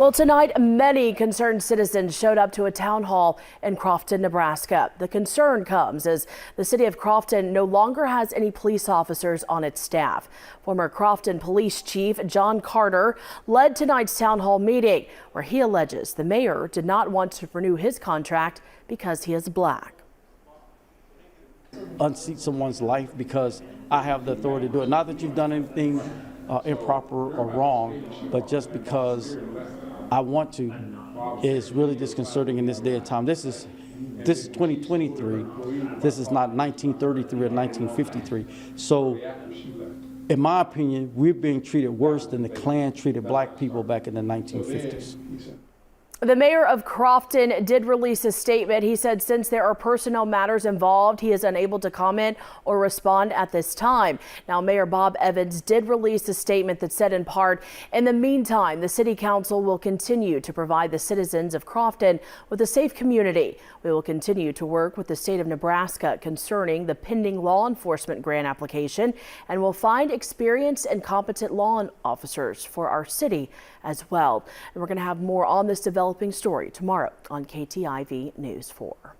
Well, tonight, many concerned citizens showed up to a town hall in Crofton, Nebraska. The concern comes as the city of Crofton no longer has any police officers on its staff. Former Crofton Police Chief John Carter led tonight's town hall meeting, where he alleges the mayor did not want to renew his contract because he is black. Unseat someone's life because I have the authority to do it. Not that you've done anything improper or wrong, but just because I want to is really disconcerting in this day and time. This is 2023. This is not 1933 or 1953. So, in my opinion, we're being treated worse than the Klan treated black people back in the 1950s. The mayor of Crofton did release a statement. He said since there are personnel matters involved, he is unable to comment or respond at this time. Now, Mayor Bob Evans did release a statement that said in part, in the meantime, the city council will continue to provide the citizens of Crofton with a safe community. We will continue to work with the state of Nebraska concerning the pending law enforcement grant application, and will find experienced and competent law officers for our city as well. And we're going to have more on this developing story tomorrow on KTIV News 4.